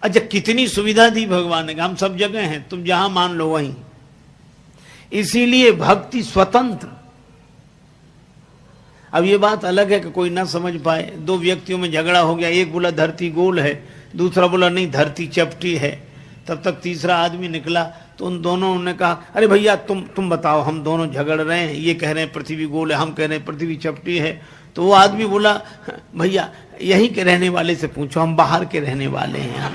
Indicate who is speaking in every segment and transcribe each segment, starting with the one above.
Speaker 1: अच्छा, कितनी सुविधा दी भगवान ने, हम सब जगह हैं, तुम जहां मान लो वहीं। इसीलिए भक्ति स्वतंत्र। अब ये बात अलग है कि कोई ना समझ पाए, दो व्यक्तियों में झगड़ा हो गया, एक बोला धरती गोल है, दूसरा बोला नहीं धरती चपटी है। तब तक तीसरा आदमी निकला, तो उन दोनों ने कहा अरे भैया तुम बताओ, हम दोनों झगड़ रहे हैं, ये कह रहे हैं पृथ्वी गोल है, हम कह रहे हैं पृथ्वी चपटी है। तो वो आदमी बोला भैया यहीं के रहने वाले से पूछो, हम बाहर के रहने वाले हैं।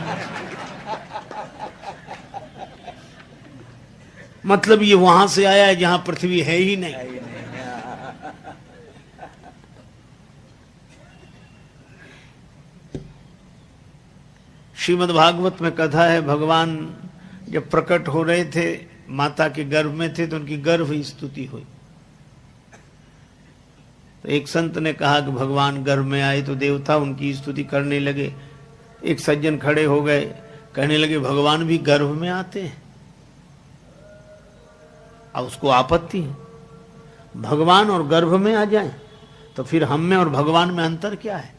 Speaker 1: मतलब ये वहां से आया है जहां पृथ्वी है ही नहीं। श्रीमद् भागवत में कथा है, भगवान जब प्रकट हो रहे थे, माता के गर्भ में थे, तो उनकी गर्भ स्तुति हुई। तो एक संत ने कहा कि भगवान गर्भ में आए तो देवता उनकी स्तुति करने लगे। एक सज्जन खड़े हो गए, कहने लगे भगवान भी गर्भ में आते हैं। अब उसको आपत्ति है, भगवान और गर्भ में आ जाएं तो फिर हम में और भगवान में अंतर क्या है?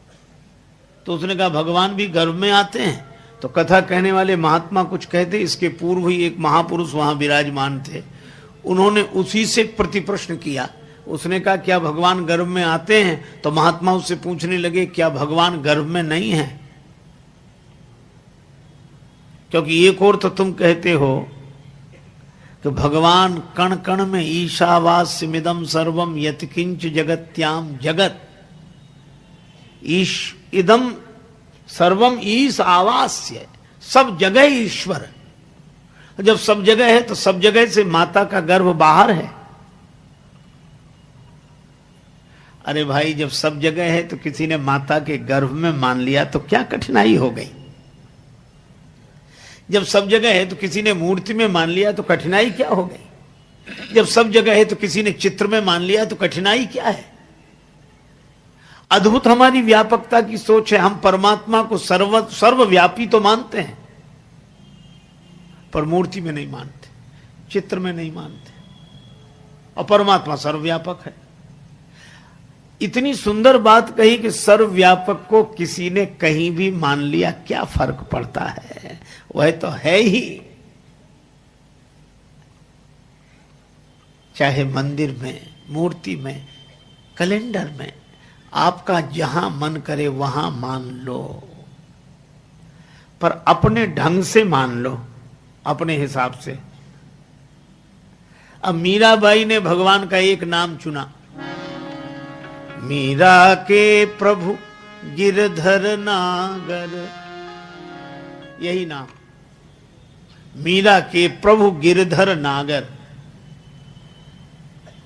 Speaker 1: तो उसने कहा भगवान भी गर्भ में आते हैं। तो कथा कहने वाले महात्मा कुछ कहते, इसके पूर्व ही एक महापुरुष वहां विराजमान थे, उन्होंने उसी से प्रतिप्रश्न किया। उसने कहा क्या भगवान गर्भ में आते हैं? तो महात्मा उससे पूछने लगे क्या भगवान गर्भ में नहीं है? क्योंकि एक और तो तुम कहते हो कि भगवान कण कण में ईशावास्यमिदं सर्वम यत्किंच जगत्याम जगत, ईश इदम सर्वम ईश आवास्य, सब जगह ईश्वर। जब सब जगह है तो सब जगह से माता का गर्भ बाहर है। अरे भाई, जब सब जगह है तो किसी ने माता के गर्भ में मान लिया तो क्या कठिनाई हो गई? जब सब जगह है तो किसी ने मूर्ति में मान लिया तो कठिनाई क्या हो गई? जब सब जगह है तो किसी ने चित्र में मान लिया तो कठिनाई क्या है? अद्भुत हमारी व्यापकता की सोच है। हम परमात्मा को सर्वव्यापी तो मानते हैं, पर मूर्ति में नहीं मानते, चित्र में नहीं मानते, और परमात्मा सर्वव्यापक है। इतनी सुंदर बात कही कि सर्वव्यापक को किसी ने कहीं भी मान लिया, क्या फर्क पड़ता है? वह तो है ही। चाहे मंदिर में, मूर्ति में, कैलेंडर में, आपका जहां मन करे वहां मान लो, पर अपने ढंग से मान लो, अपने हिसाब से। अब मीराबाई ने भगवान का एक नाम चुना, मीरा के प्रभु गिरधर नागर, यही नाम, मीरा के प्रभु गिरधर नागर।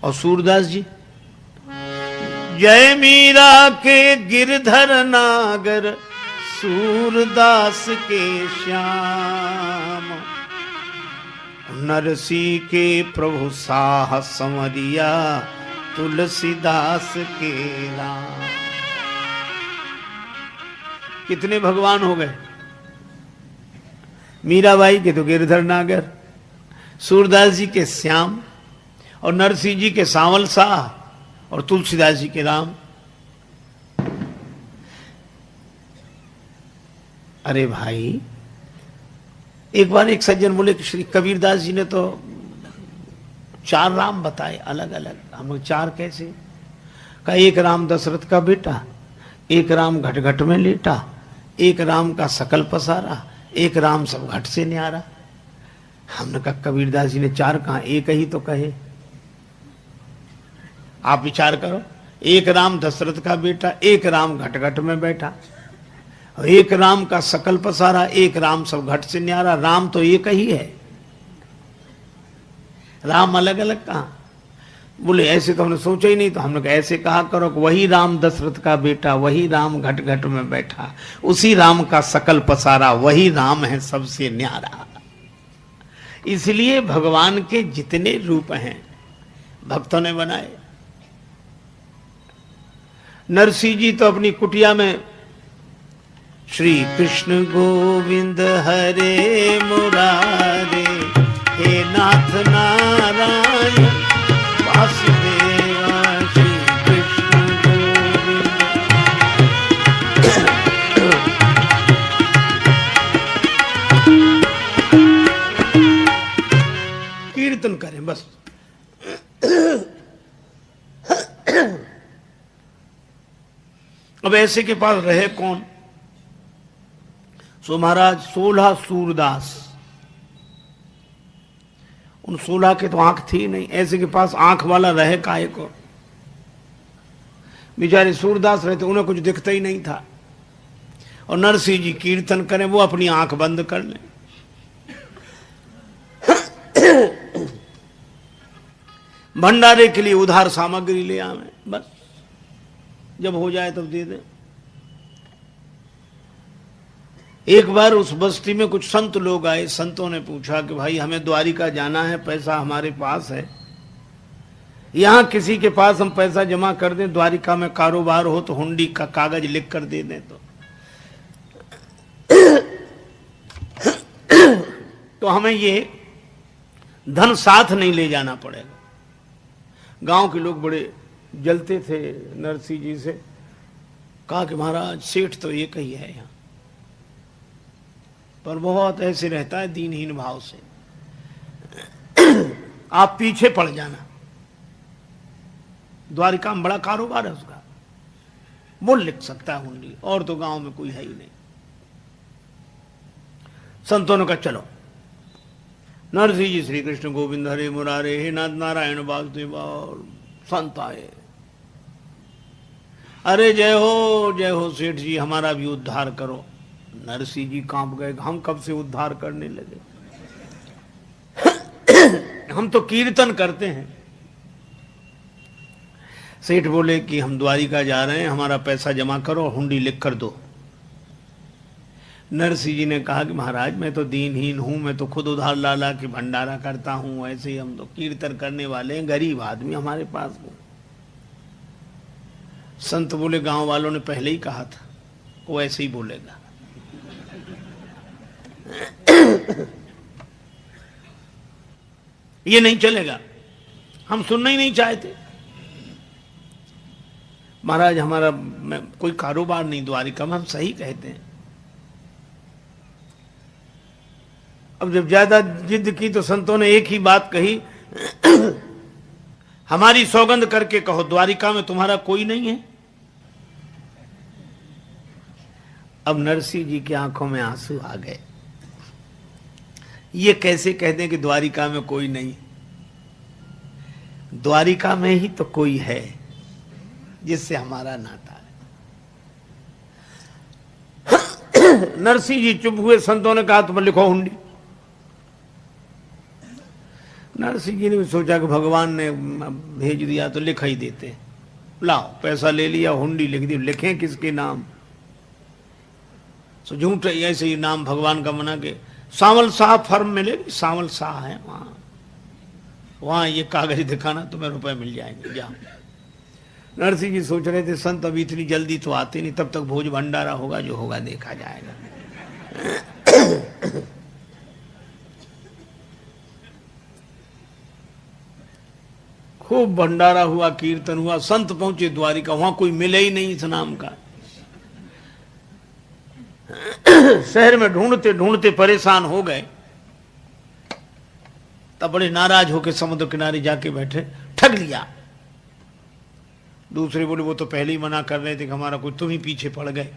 Speaker 1: और सूरदास जी, जय मीरा के गिरधर नागर, सूरदास के श्याम, नरसी के प्रभु साह संवरिया, तुलसीदास के राम। कितने भगवान हो गए? मीराबाई के तो गिरधर नागर, सूरदास जी के श्याम, और नरसिंह जी के सांवल शाह, और तुलसीदास जी के राम। अरे भाई, एक बार एक सज्जन बोले कि श्री कबीरदास जी ने तो 4 राम बताए अलग अलग। हम लोग 4 कैसे? का एक राम दशरथ का बेटा, एक राम घट घट में लेटा, एक राम का सकल पसारा, एक राम सब घट से न्यारा। हमने कहा कबीरदास जी ने 4 कहा, एक ही तो कहे। आप विचार करो, एक राम दशरथ का बेटा, एक राम घट घट में बैठा, एक राम का सकल पसारा, एक राम सब घट से न्यारा। राम तो एक ही है, राम अलग अलग कहा? बोले ऐसे तो हमने सोचा ही नहीं। तो हमने कहा ऐसे कहा करो कि वही राम दशरथ का बेटा, वही राम घट घट में बैठा, उसी राम का सकल पसारा, वही राम है सबसे न्यारा। इसलिए भगवान के जितने रूप हैं भक्तों ने बनाए। नरसिंह जी तो अपनी कुटिया में श्री कृष्ण गोविंद हरे मुरारे, हे नाथ नारायण वासुदेवा, श्री कृष्ण गोविंद। कीर्तन करें बस। अब ऐसे के पास रहे कौन? सो महाराज 16 सूरदास, उन 16 के तो आंख थी नहीं, ऐसे के पास आंख वाला रहे काहे को? बेचारे सूरदास रहते, उन्हें कुछ दिखता ही नहीं था। और नरसिंह जी कीर्तन करें, वो अपनी आंख बंद कर लें। भंडारे के लिए उधार सामग्री ले आवे, बस जब हो जाए तब दे दें। एक बार उस बस्ती में कुछ संत लोग आए। संतों ने पूछा कि भाई हमें द्वारिका जाना है, पैसा हमारे पास है, यहां किसी के पास हम पैसा जमा कर दें, द्वारिका में कारोबार हो तो हुंडी का कागज लिख कर दे दें तो हमें ये धन साथ नहीं ले जाना पड़ेगा। गांव के लोग बड़े जलते थे नरसिंह जी से। कहा कि महाराज सेठ तो एक ही है यहां, पर बहुत ऐसे रहता है दीनहीन भाव से, आप पीछे पड़ जाना, द्वारिका में बड़ा कारोबार है उसका, वो लिख सकता है हुंडी, और तो गांव में कोई है ही नहीं। संतों ने कहा चलो। नरसिंह जी श्री कृष्ण गोविंद हरे मुरारे हे नाथ नारायण वासुदेव, और संत आए। अरे जय हो सेठ जी, हमारा भी उद्धार करो। नरसिंह जी कांप गए, हम कब से उद्धार करने लगे, हम तो कीर्तन करते हैं। सेठ बोले कि हम द्वारिका जा रहे हैं, हमारा पैसा जमा करो, हुंडी लिख कर दो। नरसिंह जी ने कहा कि महाराज मैं तो दीनहीन हूं, मैं तो खुद उधार ला ला के भंडारा करता हूं, ऐसे ही हम तो कीर्तन करने वाले हैं, गरीब आदमी हमारे पास हो। संत बोले गांव वालों ने पहले ही कहा था वो ऐसे ही बोलेगा। ये नहीं चलेगा, हम सुनना ही नहीं चाहते। महाराज हमारा कोई कारोबार नहीं द्वारिका में, हम सही कहते हैं। अब जब ज्यादा जिद की तो संतों ने एक ही बात कही, हमारी सौगंध करके कहो द्वारिका में तुम्हारा कोई नहीं है। अब नरसिंह जी की आंखों में आंसू आ गए। ये कैसे कहते हैं कि द्वारिका में कोई नहीं? द्वारिका में ही तो कोई है जिससे हमारा नाता है। नरसिंह जी चुप हुए। संतों ने कहा तुम लिखो हुंडी। नरसिंह जी ने भी सोचा कि भगवान ने भेज दिया तो लिखा ही देते, लाओ पैसा ले लिया, हुंडी लिख दी। लिखें किसके नाम? तो झूठ ऐसे ही नाम भगवान का मना के सावल शाह फर्म मिलेगी, सावल शाह है वहां ये कागज दिखाना, तुम्हें रुपए मिल जाएंगे, जाओ। नरसिंह जी सोच रहे थे संत अभी इतनी जल्दी तो आते नहीं, तब तक भोज भंडारा होगा, जो होगा देखा जाएगा। खूब भंडारा हुआ, कीर्तन हुआ, संत पहुंचे द्वारिका, वहां कोई मिले ही नहीं इस नाम का। शहर में ढूंढते ढूंढते परेशान हो गए, तब बड़े नाराज होकर समुद्र किनारे जाके बैठे। ठग लिया। दूसरे बोले वो तो पहले ही मना कर रहे थे कि हमारा कोई, तुम ही पीछे पड़ गए।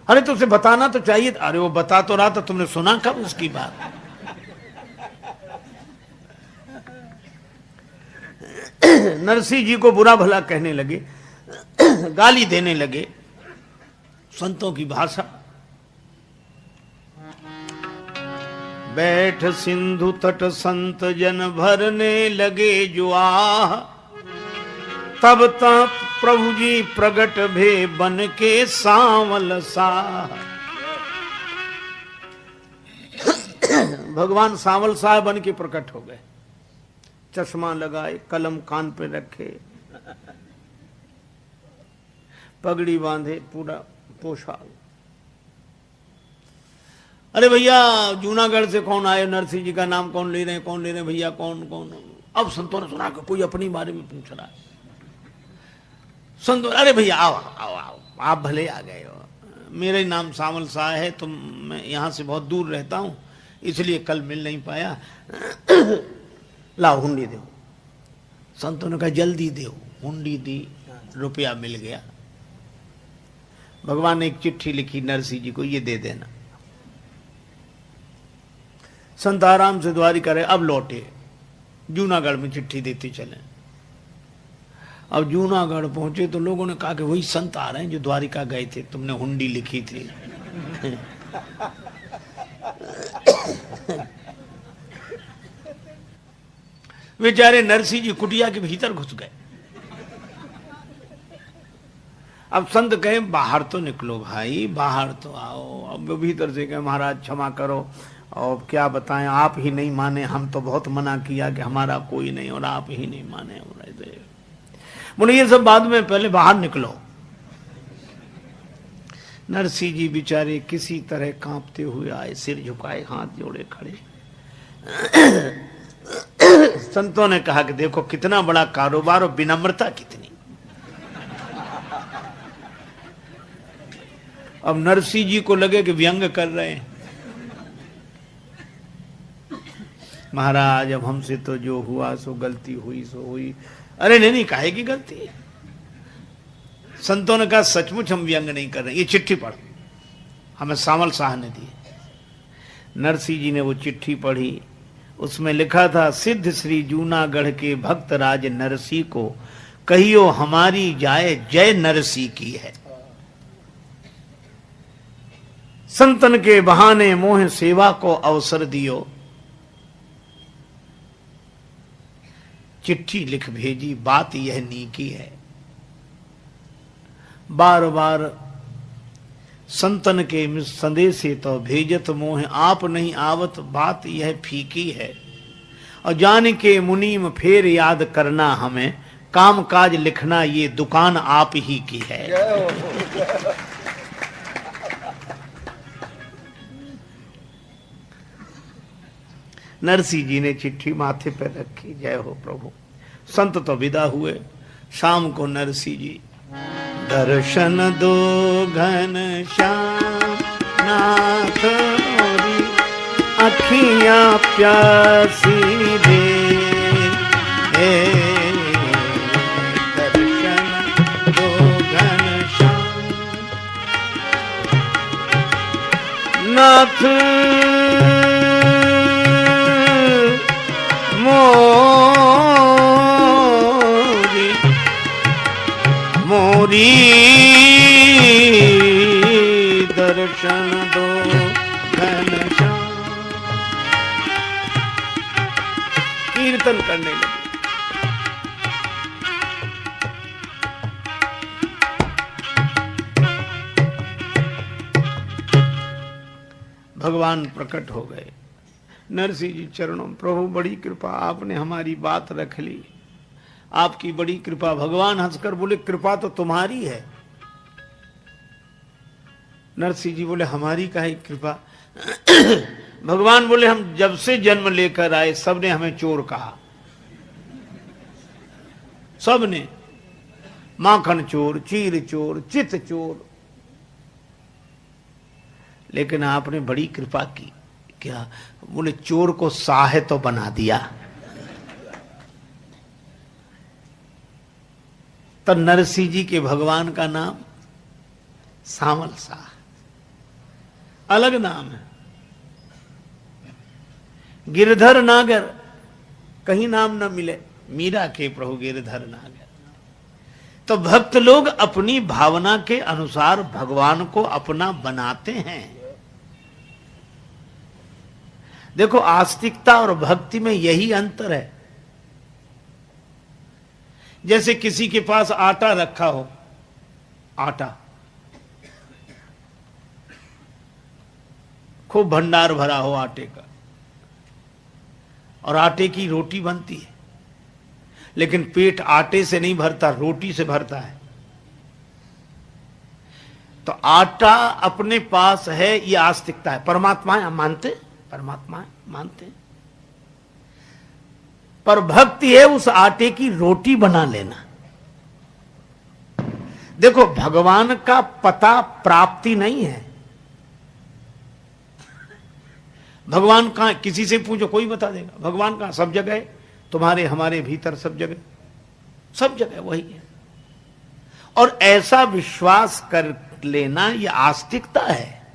Speaker 1: अरे तुमसे बताना तो चाहिए। अरे वो बता तो रहा था, तुमने सुना कब उसकी बात? नरसिंह जी को बुरा भला कहने लगे, गाली देने लगे। संतों की भाषा। बैठ सिंधु तट संत जन भरने लगे जुआह, तब तक प्रभु जी प्रगट भे बन के सांवल साह। भगवान सांवल साह बन के प्रकट हो गए। चश्मा लगाए, कलम कान पे रखे, पगड़ी बांधे, पूरा पोशाक। अरे भैया जूनागढ़ से कौन आए? नरसिंह जी का नाम कौन ले रहे हैं? कौन ले रहे हैं भैया? कौन कौन? अब संतों ने सुना कि कोई अपनी बारे में पूछ रहा है। संतों, अरे भैया आओ आओ आओ, आप भले आ गए हो। मेरा नाम सावल शाह है, तुम मैं यहाँ से बहुत दूर रहता हूँ, इसलिए कल मिल नहीं पाया। लाओ हुंडी दो। संतों ने कहा जल्दी दो। हुंडी दी, रुपया मिल गया। भगवान ने एक चिट्ठी लिखी नरसिंह जी को, ये दे देना। संत आराम से द्वारिका रहे। अब लौटे, जूनागढ़ में चिट्ठी देते चले। अब जूनागढ़ पहुंचे तो लोगों ने कहा कि वही संत आ रहे हैं जो द्वारिका गए थे, तुमने हुंडी लिखी थी। बेचारे नरसिंह जी कुटिया के भीतर घुस गए। अब संत कहे बाहर तो निकलो भाई, बाहर तो आओ। अब भीतर से कहे महाराज क्षमा करो, और क्या बताएं, आप ही नहीं माने, हम तो बहुत मना किया कि हमारा कोई नहीं, और आप ही नहीं माने। बोले ये सब बाद में, पहले बाहर निकलो। नरसिंह जी बेचारे किसी तरह कांपते हुए आए, सिर झुकाए, हाथ जोड़े खड़े। संतों ने कहा कि देखो कितना बड़ा कारोबार और विनम्रता कितनी। अब नरसिंह जी को लगे कि व्यंग कर रहे हैं। महाराज अब हमसे तो जो हुआ सो गलती हुई सो हुई। अरे नहीं, काहे की गलती। संतों ने कहा सचमुच हम व्यंग नहीं कर रहे, ये चिट्ठी पढ़, हमें सामल शाह ने दी। नरसिंह जी ने वो चिट्ठी पढ़ी। उसमें लिखा था, सिद्ध श्री जूनागढ़ के भक्त राज नरसिंह को कहियो हमारी जाए जय नरसिंह की है। संतन के बहाने मोह सेवा को अवसर दियो। चिट्ठी लिख भेजी, बात यह नीकी है। बार बार संतन के संदेशे तो भेजत मोह, आप नहीं आवत बात यह फीकी है। और जान के मुनीम फेर याद करना हमें, काम काज लिखना ये दुकान आप ही की है। नरसिंह जी ने चिट्ठी माथे पर रखी। जय हो प्रभु। संत तो विदा हुए। शाम को नरसिंह जी, दर्शन दो घन श्याम नाथ मोरी, अखियां प्यासी दे। दर्शन दो घन श्याम नाथ मोरी, दर्शन दो घनश्याम। कीर्तन करने लगे। भगवान प्रकट हो गए। नरसिंह जी चरणों, प्रभु बड़ी कृपा, आपने हमारी बात रख ली, आपकी बड़ी कृपा। भगवान हंसकर बोले कृपा तो तुम्हारी है। नरसिंह जी बोले हमारी काहे कृपा। भगवान बोले हम जब से जन्म लेकर आए सबने हमें चोर कहा, सबने, माखन चोर, चीर चोर, चित चोर। लेकिन आपने बड़ी कृपा की। क्या? बोले चोर को साहे तो बना दिया। तो नरसिंह जी के भगवान का नाम सामल शाह, अलग नाम है। गिरधर नागर, कहीं नाम न मिले। मीरा के प्रभु गिरधर नागर। तो भक्त लोग अपनी भावना के अनुसार भगवान को अपना बनाते हैं। देखो आस्तिकता और भक्ति में यही अंतर है। जैसे किसी के पास आटा रखा हो, आटा खूब भंडार भरा हो आटे का, और आटे की रोटी बनती है, लेकिन पेट आटे से नहीं भरता, रोटी से भरता है। तो आटा अपने पास है, ये आस्तिकता है। परमात्मा है, मानते, परमात्मा मानते, पर भक्ति है उस आटे की रोटी बना लेना। देखो भगवान का पता प्राप्ति नहीं है, भगवान कहां, किसी से पूछो कोई बता देगा। भगवान कहां? सब जगह है, तुम्हारे हमारे भीतर, सब जगह वही है। और ऐसा विश्वास कर लेना यह आस्तिकता है,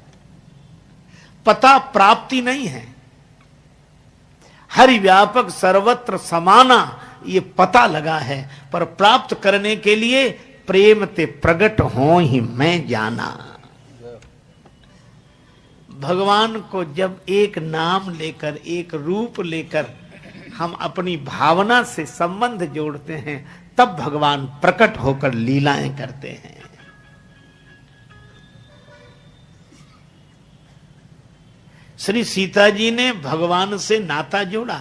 Speaker 1: पता प्राप्ति नहीं है। हरि व्यापक सर्वत्र समाना ये पता लगा है, पर प्राप्त करने के लिए प्रेम ते प्रगट हो ही मैं जाना। भगवान को जब एक नाम लेकर, एक रूप लेकर हम अपनी भावना से संबंध जोड़ते हैं, तब भगवान प्रकट होकर लीलाएं करते हैं। श्री सीता जी ने भगवान से नाता जोड़ा,